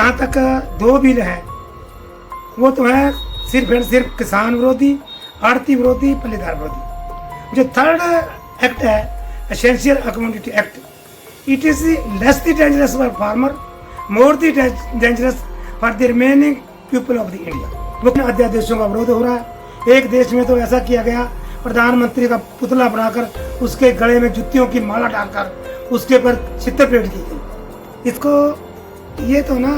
जहाँ तक दो बिल हैं वो तो है सिर्फ एंड सिर्फ किसान विरोधी, आड़ती विरोधी, पल्लेदार विरोधी। जो थर्ड एक्ट है essential commodity act, it is less dangerous for farmer, more dangerous for the remaining people of the India. वो अध्यादेशों का विरोध हो रहा है। एक देश में तो ऐसा किया गया, प्रधानमंत्री का पुतला बनाकर उसके गले में जुतियों की माला डालकर उसके ऊपर चित्रपट की गई। इसको ये तो ना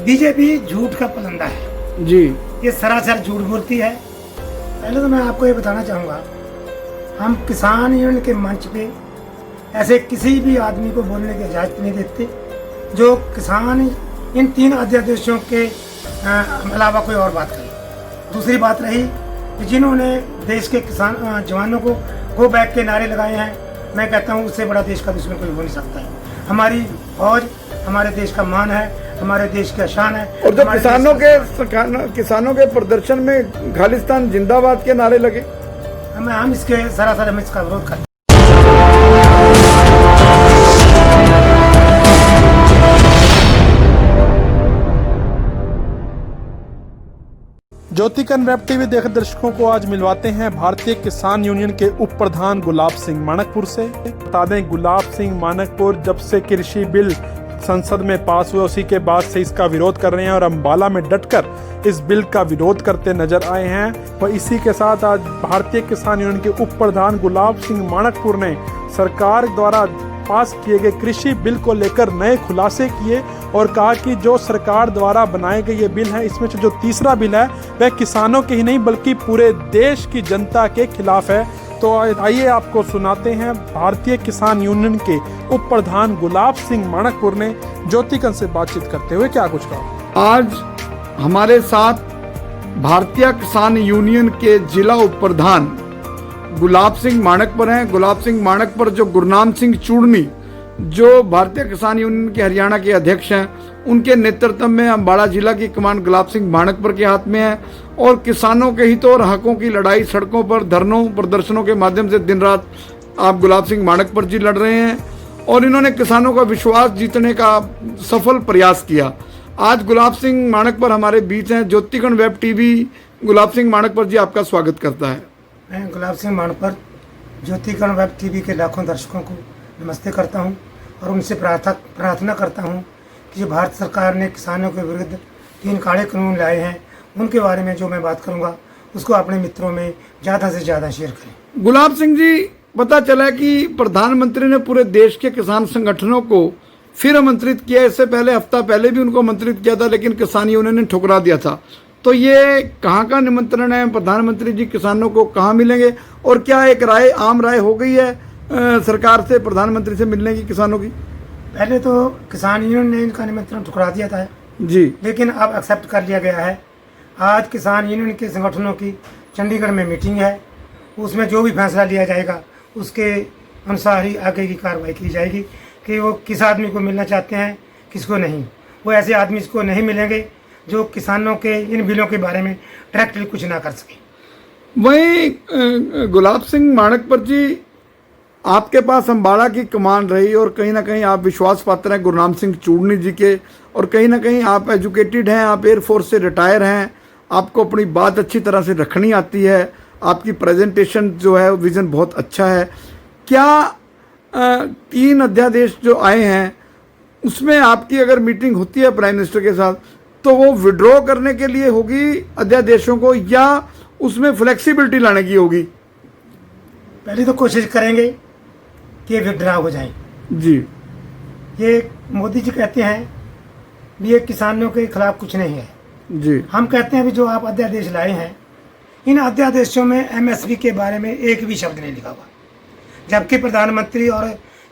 बीजेपी झूठ का पलंदा है जी, ये सरासर झूठ बोलती है। पहले तो मैं आपको ये बताना चाहूँगा, हम किसान यूनियन के मंच पे ऐसे किसी भी आदमी को बोलने की इजाज़त नहीं देते जो किसान इन 3 अध्यादेशों के अलावा कोई और बात करे। दूसरी बात रही कि जिन्होंने देश के किसान जवानों को गो बैक के नारे लगाए हैं, मैं कहता हूँ उससे बड़ा देश का दुश्मन कोई हो नहीं सकता है। हमारी फौज हमारे देश का मान है, हमारे देश की शान है। और जो किसानों के प्रदर्शन में खालिस्तान जिंदाबाद के नारे लगे, हम इसके सरासर हम इसका विरोध करते हैं। ज्योतिकन वेब टीवी देख दर्शकों को आज मिलवाते हैं भारतीय किसान यूनियन के उप प्रधान गुलाब सिंह मानकपुर से। बता दें, गुलाब सिंह मानकपुर जब से कृषि बिल संसद में पास हुआ उसी के बाद से इसका विरोध कर रहे हैं और अम्बाला में डटकर इस बिल का विरोध करते नजर आए हैं। और इसी के साथ आज भारतीय किसान यूनियन के उप प्रधान गुलाब सिंह मानकपुर ने सरकार द्वारा पास किए गए कृषि बिल को लेकर नए खुलासे किए और कहा कि जो सरकार द्वारा बनाए गए ये बिल है, इसमें जो तीसरा बिल है वह किसानों के ही नहीं बल्कि पूरे देश की जनता के खिलाफ है। तो आइए आपको सुनाते हैं भारतीय किसान यूनियन के उप प्रधान गुलाब सिंह मानकपुर ने ज्योतिकन से बातचीत करते हुए क्या कुछ कहा। आज हमारे साथ भारतीय किसान यूनियन के जिला उप प्रधान गुलाब सिंह मानकपुर हैं। गुलाब सिंह मानकपुर जो गुरनाम सिंह चूड़नी जो भारतीय किसान यूनियन के हरियाणा के अध्यक्ष हैं, उनके नेतृत्व में अम्बाड़ा जिला की कमान गुलाब सिंह मानकपुर के हाथ में है और किसानों के हितों और हकों की लड़ाई सड़कों पर धरनों प्रदर्शनों के माध्यम से दिन रात आप गुलाब सिंह मानकपुर जी लड़ रहे हैं और इन्होंने किसानों का विश्वास जीतने का सफल प्रयास किया। आज गुलाब सिंह मानकपुर हमारे बीच हैं। ज्योतिकन वेब टीवी गुलाब सिंह मानकपुर जी आपका स्वागत करता है। मैं गुलाब सिंह मानकपुर ज्योतिकन वेब टीवी के लाखों दर्शकों को नमस्ते करता हूं और उनसे प्रार्थना करता हूं कि जो भारत सरकार ने किसानों के विरुद्ध 3 काले कानून लाए हैं उनके बारे में जो मैं बात करूंगा उसको अपने मित्रों में ज़्यादा से ज़्यादा शेयर करें। गुलाब सिंह जी, पता चला कि प्रधानमंत्री ने पूरे देश के किसान संगठनों को फिर आमंत्रित किया। इससे पहले हफ्ता पहले भी उनको आमंत्रित किया था लेकिन किसान यूनियन ने ठुकरा दिया था। तो ये कहाँ का निमंत्रण है? प्रधानमंत्री जी किसानों को कहाँ मिलेंगे और क्या एक आम राय हो गई है सरकार से प्रधानमंत्री से मिलने की किसानों की? पहले तो किसान यूनियन ने इनका निमंत्रण ठुकरा दिया था जी, लेकिन अब एक्सेप्ट कर लिया गया है। आज किसान यूनियन के संगठनों की चंडीगढ़ में मीटिंग है, उसमें जो भी फैसला लिया जाएगा उसके अनुसार ही आगे की कार्रवाई की जाएगी कि वो किस आदमी को मिलना चाहते हैं किसको नहीं। वो ऐसे आदमी को नहीं मिलेंगे जो किसानों के इन बिलों के बारे में डायरेक्टली कुछ ना कर सके। वहीं गुलाब सिंह मानकपुर जी, आपके पास अम्बाड़ा की कमान रही और कहीं ना कहीं आप विश्वास पात्र हैं गुरनाम सिंह चूड़नी जी के और कहीं ना कहीं आप एजुकेटेड हैं, आप एयरफोर्स से रिटायर हैं, आपको अपनी बात अच्छी तरह से रखनी आती है, आपकी प्रेजेंटेशन जो है विज़न बहुत अच्छा है। क्या 3 अध्यादेश जो आए हैं उसमें आपकी अगर मीटिंग होती है प्राइम मिनिस्टर के साथ तो वो विड्रॉ करने के लिए होगी अध्यादेशों को या उसमें फ्लेक्सिबिलिटी लाने की होगी? पहले तो कोशिश करेंगे कि विड्रॉ हो जाए जी। ये मोदी जी कहते हैं भी ये किसानों के खिलाफ कुछ नहीं है जी। हम कहते हैं भी जो आप अध्यादेश लाए हैं इन अध्यादेशों में एमएसपी के बारे में एक भी शब्द नहीं लिखा हुआ, जबकि प्रधानमंत्री और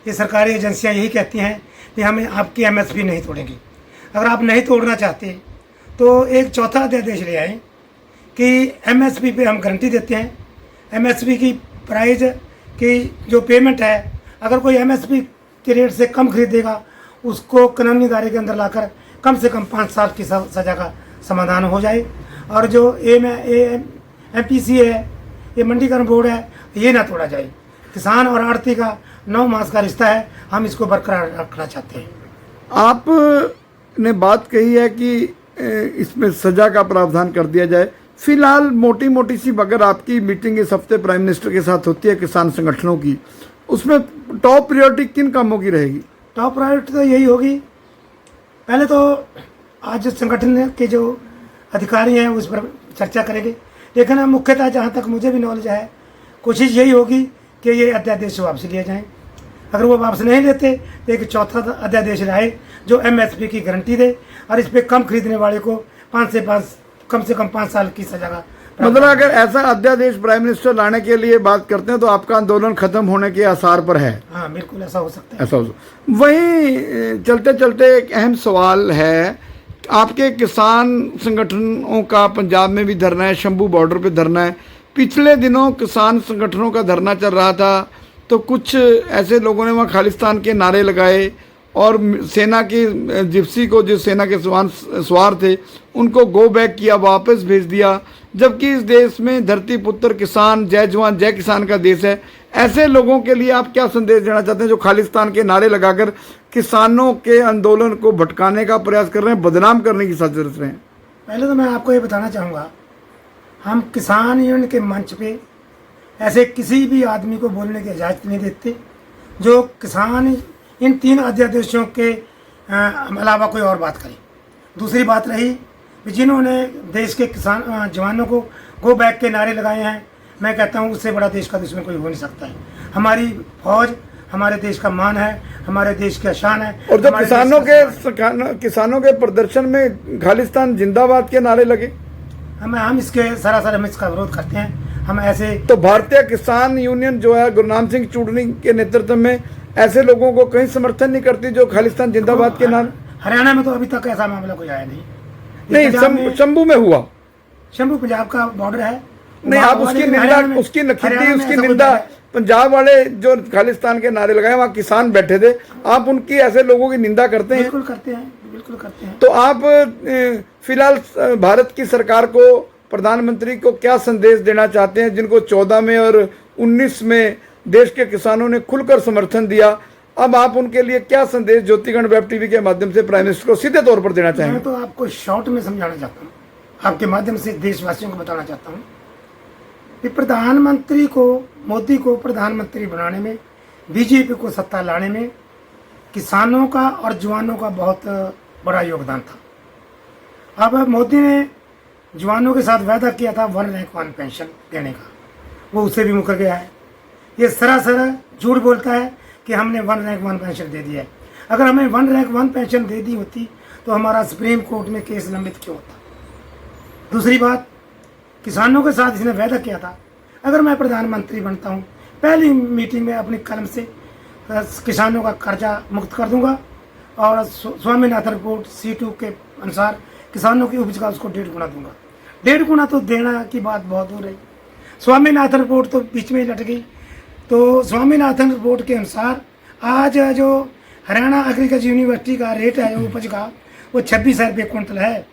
ये सरकारी एजेंसियां यही कहती हैं कि हम आपकी एमएसपी नहीं तोड़ेंगे। अगर आप नहीं तोड़ना चाहते तो एक चौथा अध्यादेश ले आए कि एमएसपी पे हम गारंटी देते हैं, एमएसपी की प्राइस की जो पेमेंट है अगर कोई एमएसपी के रेट से कम खरीदेगा उसको कानूनी दायरे के अंदर लाकर कम से कम 5 साल की सज़ा का समाधान हो जाए। और जो एमपीसी है, ये मंडीकरण बोर्ड है, ये ना तोड़ा जाए। किसान और आड़ती का 9 मास का रिश्ता है, हम इसको बरकरार रखना चाहते हैं। आप ने बात कही है कि इसमें सजा का प्रावधान कर दिया जाए। फिलहाल मोटी मोटी सी अगर आपकी मीटिंग इस हफ्ते प्राइम मिनिस्टर के साथ होती है किसान संगठनों की, उसमें टॉप प्रायोरिटी किन कामों की रहेगी? टॉप प्रायोरिटी तो यही होगी, पहले तो आज जो संगठन के जो अधिकारी हैं उस पर चर्चा करेंगे, लेकिन मुख्यतः जहाँ तक मुझे भी नॉलेज है कोशिश यही होगी कि ये अध्यादेश वापस लिए जाएं। अगर वो वापस नहीं लेते तो एक चौथा अध्यादेश लाए जो MSP की गारंटी दे और इस पे कम खरीदने वाले को कम से कम 5 साल की सजा का मतलब अगर ऐसा अध्यादेश प्राइम मिनिस्टर लाने के लिए बात करते हैं तो आपका आंदोलन खत्म होने के आसार पर है। हाँ बिल्कुल ऐसा हो सकता है। ऐसा हो सकता। वहीं चलते चलते एक अहम सवाल है, आपके किसान संगठनों का पंजाब में भी धरना है, शंभू बॉर्डर पे धरना है। पिछले दिनों किसान संगठनों का धरना चल रहा था तो कुछ ऐसे लोगों ने वहाँ खालिस्तान के नारे लगाए और सेना की जिप्सी को, जो सेना के सवार थे, उनको गो बैक किया, वापस भेज दिया, जबकि इस देश में धरती पुत्र किसान, जय जवान जय किसान का देश है। ऐसे लोगों के लिए आप क्या संदेश देना चाहते हैं जो खालिस्तान के नारे लगाकर किसानों के आंदोलन को भटकाने का प्रयास कर रहे हैं, बदनाम करने की साजिश रच रहे हैं? पहले तो मैं आपको ये बताना चाहूँगा, हम किसान यूनियन के मंच पे ऐसे किसी भी आदमी को बोलने की इजाज़त नहीं देते जो किसान इन 3 अध्यादेशों के अलावा कोई और बात करे। दूसरी बात रही कि जिन्होंने देश के किसान जवानों को गो बैक के नारे लगाए हैं, मैं कहता हूँ उससे बड़ा देश का दुश्मन कोई हो नहीं सकता है। हमारी फौज हमारे देश का मान है, हमारे देश की शान है। और जब किसानों के प्रदर्शन में खालिस्तान जिंदाबाद के नारे लगे, हम इसका विरोध करते हैं। हम ऐसे तो भारतीय किसान यूनियन जो है गुरनाम सिंह चूड़नी के नेतृत्व में ऐसे लोगों को कहीं समर्थन नहीं करती जो खालिस्तान जिंदाबाद के नाम? हरियाणा में तो अभी तक ऐसा मामला कोई आया नहीं। शंभू में हुआ। शंभू पंजाब का बॉर्डर है। नहीं, आप उसकी निंदा पंजाब वाले जो खालिस्तान के नारे लगाए वहाँ किसान बैठे थे, आप उनकी ऐसे लोगों की निंदा करते हैं? बिल्कुल करते हैं। तो आप फिलहाल भारत की सरकार को, प्रधानमंत्री को क्या संदेश देना चाहते हैं जिनको 14 में और 19 में देश के किसानों ने खुलकर समर्थन दिया? अब आप उनके लिए क्या संदेश ज्योतिगण वेब टीवी के माध्यम से प्राइम मिनिस्टर को सीधे तौर पर देना चाहेंगे? मैं तो आपको शॉर्ट में समझाना चाहता हूँ, आपके माध्यम से देशवासियों को बताना चाहता हूँ कि प्रधानमंत्री को, मोदी को प्रधानमंत्री बनाने में, बीजेपी को सत्ता लाने में किसानों का और जवानों का बहुत बड़ा योगदान था। अब मोदी ने जवानों के साथ वादा किया था 1 रैंक 1 पेंशन देने का, वो उससे भी मुकर गया है। ये सरासर झूठ बोलता है कि हमने 1 रैंक 1 पेंशन दे दी है। अगर हमें 1 रैंक 1 पेंशन दे दी होती तो हमारा सुप्रीम कोर्ट में केस लंबित क्यों होता? दूसरी बात, किसानों के साथ इसने वादा किया था अगर मैं प्रधानमंत्री बनता हूँ पहली मीटिंग में अपनी कलम से किसानों का कर्जा मुक्त कर दूंगा और स्वामीनाथन रिपोर्ट C2 के अनुसार किसानों की उपज का उसको 1.5 गुना दूंगा। 1.5 गुना तो देना की बात बहुत दूर है। स्वामीनाथन रिपोर्ट तो बीच में लट गई। तो स्वामीनाथन रिपोर्ट के अनुसार आज जो हरियाणा एग्रीकल्चर यूनिवर्सिटी का रेट है उपज का वो 26,000 रुपये क्विंटल है,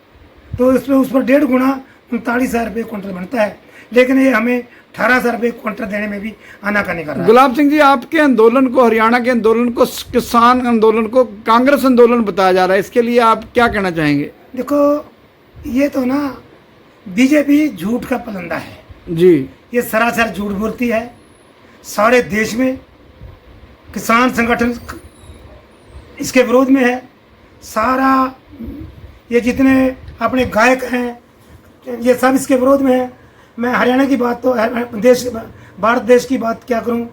तो उस पर 1.5 गुना 39,000 रुपये क्विंटल बनता है, लेकिन ये हमें 18,000 रुपये क्विंटल देने में भी आनाकानी कर रहा है। गुलाब सिंह जी, आपके आंदोलन को, हरियाणा के आंदोलन को, किसान आंदोलन को कांग्रेस आंदोलन बताया जा रहा है, इसके लिए आप क्या कहना चाहेंगे? देखो, ये तो ना बीजेपी झूठ का पलंदा है जी। ये सरासर झूठ बोलती है। सारे देश में किसान संगठन इसके विरोध में है। सारा ये जितने अपने गायक हैं ये सब इसके विरोध में है। मैं हरियाणा की बात तो भारत देश की बात क्या करूं,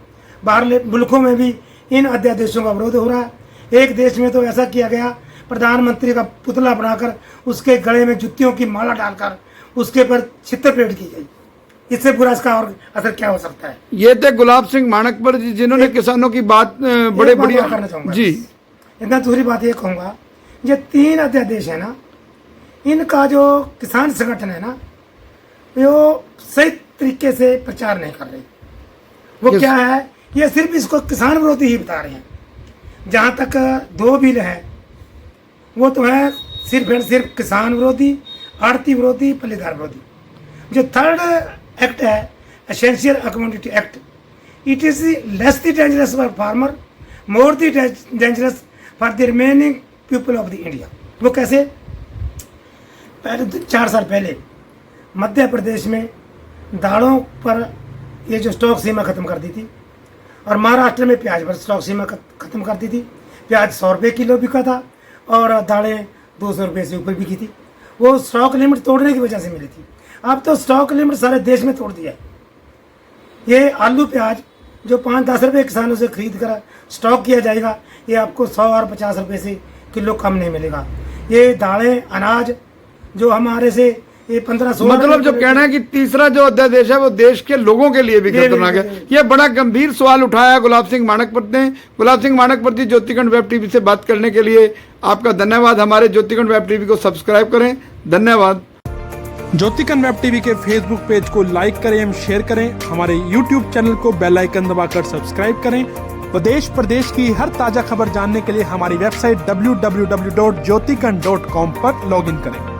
बाहर मुल्कों में भी इन अध्यादेशों का विरोध हो रहा है। एक देश में तो ऐसा किया गया, प्रधानमंत्री का पुतला बनाकर उसके गले में जुतियों की माला डालकर उसके पर चित्र पेंट की गई। इससे बुरा इसका और असर क्या हो सकता है? ये थे गुलाब सिंह माणकपुर जी, जिन्होंने किसानों की बात बड़े बढ़िया करना चाहूँगा जी। इतना दूसरी बात ये कहूँगा, ये 3 अध्यादेश है ना, इनका जो किसान संगठन है ना वो सही तरीके से प्रचार नहीं कर रही। वो क्या है, ये सिर्फ इसको किसान विरोधी ही बता रहे हैं। जहाँ तक 2 बिल हैं वो तो है सिर्फ एंड सिर्फ किसान विरोधी, आड़ती विरोधी, पल्लेदार विरोधी। जो 3rd एक्ट है, essential commodity act, it is less the dangerous for farmer, more the dangerous for the remaining people of the India. वो कैसे? पहले 4 साल पहले मध्य प्रदेश में दालों पर ये जो स्टॉक सीमा ख़त्म कर दी थी, और महाराष्ट्र में प्याज पर स्टॉक सीमा ख़त्म कर दी थी। प्याज 100 रुपये किलो बिका था और दालें 200 रुपये से ऊपर बिकी थी। वो स्टॉक लिमिट तोड़ने की वजह से मिली थी। अब तो स्टॉक लिमिट सारे देश में तोड़ दिया है। ये आलू प्याज जो 5-10 रुपये किसानों से खरीद कर स्टॉक किया जाएगा, ये आपको 100 और 50 रुपये से किलो कम नहीं मिलेगा। ये दालें अनाज जो हमारे से ये 15-16 मतलब जो कहना है कि तीसरा जो अध्यादेश है वो देश के लोगों के लिए भी खतरनाक है, ये बड़ा गंभीर सवाल उठाया गुलाब सिंह माणकपुर ने। गुलाब सिंह माणकपुर जी, ज्योतिकंठ वेब टीवी से बात करने के लिए आपका धन्यवाद। हमारे ज्योतिकंठ वेब टीवी को सब्सक्राइब करें। धन्यवाद। ज्योतिकंठ वेब टीवी के फेसबुक पेज को लाइक करें एवं शेयर करें। हमारे यूट्यूब चैनल को बेल आइकन दबाकर सब्सक्राइब करें। देश प्रदेश की हर ताजा खबर जानने के लिए हमारी वेबसाइट www.jyotikant.com पर लॉगिन करें।